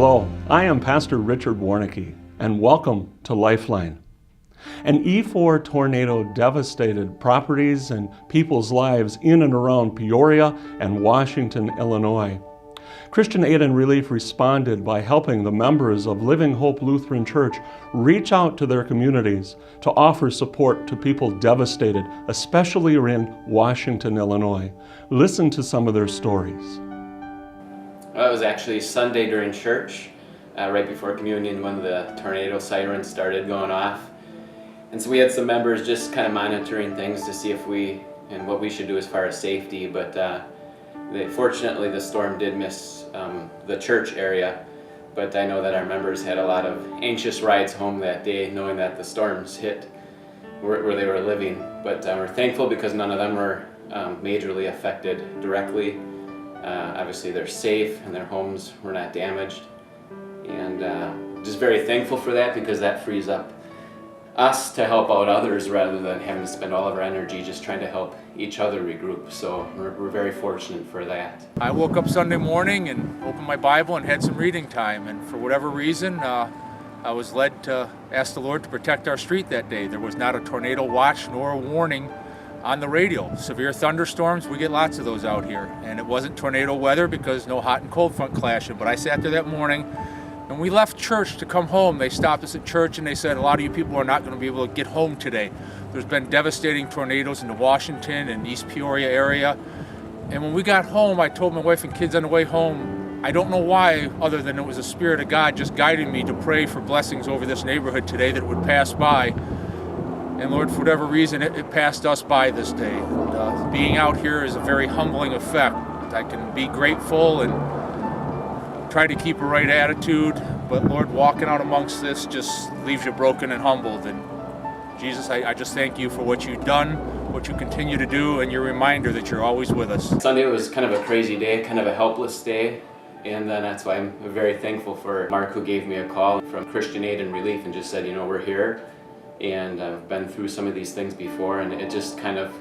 Hello, I am Pastor Richard Warnicki, and welcome to Lifeline. An E4 tornado devastated properties and people's lives in and around Peoria and Washington, Illinois. Christian Aid and Relief responded by helping the members of Living Hope Lutheran Church reach out to their communities to offer support to people devastated, especially in Washington, Illinois. Listen to some of their stories. Well, it was actually Sunday during church, right before communion, when the tornado sirens started going off. And so we had some members just kind of monitoring things to see if what we should do as far as safety, but fortunately the storm did miss the church area, but I know that our members had a lot of anxious rides home that day, knowing that the storms hit where they were living. But we're thankful because none of them were majorly affected directly. Obviously they're safe and their homes were not damaged, and just very thankful for that, because that frees up us to help out others rather than having to spend all of our energy just trying to help each other regroup. So we're very fortunate for that. I woke up Sunday morning and opened my Bible and had some reading time, and for whatever reason I was led to ask the Lord to protect our street that day. There was not a tornado watch nor a warning on the radio. Severe thunderstorms, we get lots of those out here, and it wasn't tornado weather because no hot and cold front clashing. But I sat there that morning. When we left church to come home, they stopped us at church and they said, a lot of you people are not going to be able to get home today. There's been devastating tornadoes in the Washington and East Peoria area. And when we got home, I told my wife and kids on the way home, I don't know why, other than it was the Spirit of God just guiding me to pray for blessings over this neighborhood today that would pass by. And Lord, for whatever reason, it passed us by this day. And, being out here is a very humbling effect. I can be grateful and try to keep a right attitude, but Lord, walking out amongst this just leaves you broken and humbled. And Jesus, I just thank you for what you've done, what you continue to do, and your reminder that you're always with us. Sunday was kind of a crazy day, kind of a helpless day, and then that's why I'm very thankful for Mark, who gave me a call from Christian Aid and Relief and just said, we're here, and I've been through some of these things before, and it just kind of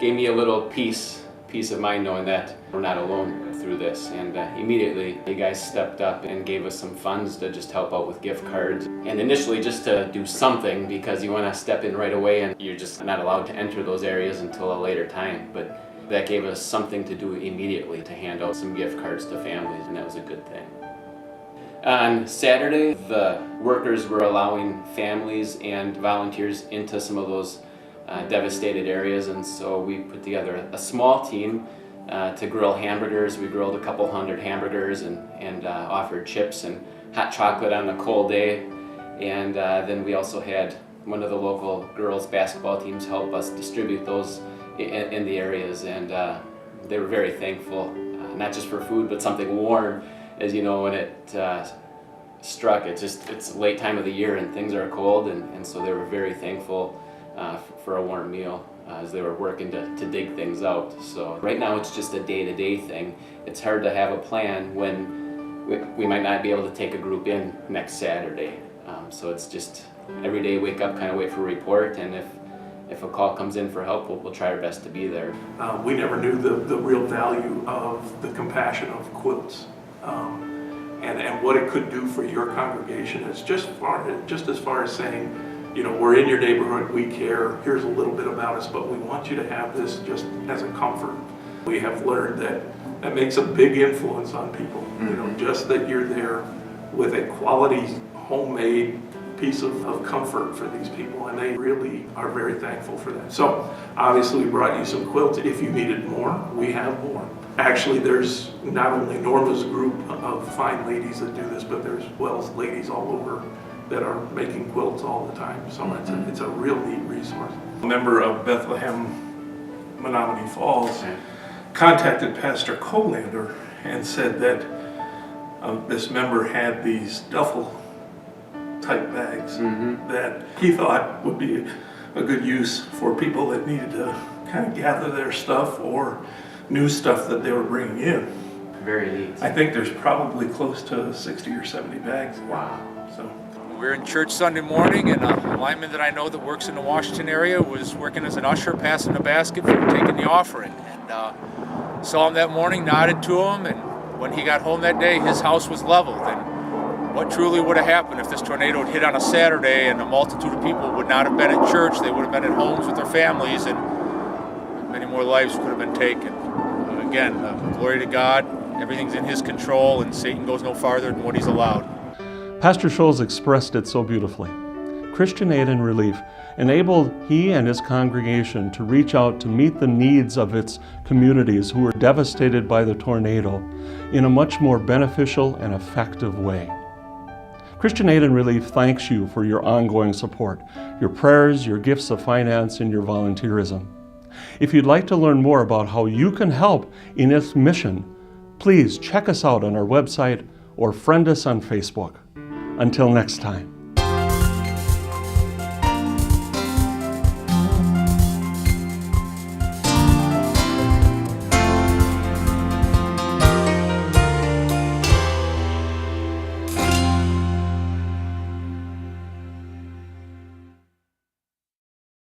gave me a little peace of mind knowing that we're not alone through this. And immediately you guys stepped up and gave us some funds to just help out with gift cards, and initially just to do something, because you want to step in right away and you're just not allowed to enter those areas until a later time. But that gave us something to do immediately, to hand out some gift cards to families, and that was a good thing. On Saturday, the workers were allowing families and volunteers into some of those devastated areas, and so we put together a small team to grill hamburgers. We grilled a couple hundred hamburgers and offered chips and hot chocolate on a cold day, and then we also had one of the local girls basketball teams help us distribute those in the areas, and they were very thankful, not just for food but something warm. As you know, when it struck, it's late time of the year and things are cold, and so they were very thankful for a warm meal as they were working to dig things out. So right now it's just a day-to-day thing. It's hard to have a plan when we might not be able to take a group in next Saturday. So it's just every day wake up, kind of wait for a report, and if a call comes in for help, we'll try our best to be there. We never knew the real value of the compassion of quilts, and what it could do for your congregation. It's just as far as saying, we're in your neighborhood, we care, here's a little bit about us, but we want you to have this just as a comfort. We have learned that makes a big influence on people. Just that you're there with a quality homemade piece of comfort for these people, and they really are very thankful for that. So obviously we brought you some quilts. If you needed more, we have more. Actually, there's not only Norma's group of fine ladies that do this, but there's ladies all over that are making quilts all the time. So it's a real neat resource. A member of Bethlehem Menominee Falls contacted Pastor Colander and said that this member had these duffel type bags that he thought would be a good use for people that needed to kind of gather their stuff or new stuff that they were bringing in. Very neat. I think there's probably close to 60 or 70 bags. Wow. So We're in church Sunday morning, and a lineman that I know that works in the Washington area was working as an usher, passing the basket for taking the offering. And saw him that morning, nodded to him, and when he got home that day, his house was leveled. And what truly would have happened if this tornado had hit on a Saturday and a multitude of people would not have been at church. They would have been at homes with their families, and many more lives could have been taken. Again, glory to God. Everything's in His control, and Satan goes no farther than what he's allowed. Pastor Scholes expressed it so beautifully. Christian Aid and Relief enabled he and his congregation to reach out to meet the needs of its communities who were devastated by the tornado in a much more beneficial and effective way. Christian Aid and Relief thanks you for your ongoing support, your prayers, your gifts of finance, and your volunteerism. If you'd like to learn more about how you can help in its mission, please check us out on our website or friend us on Facebook. Until next time.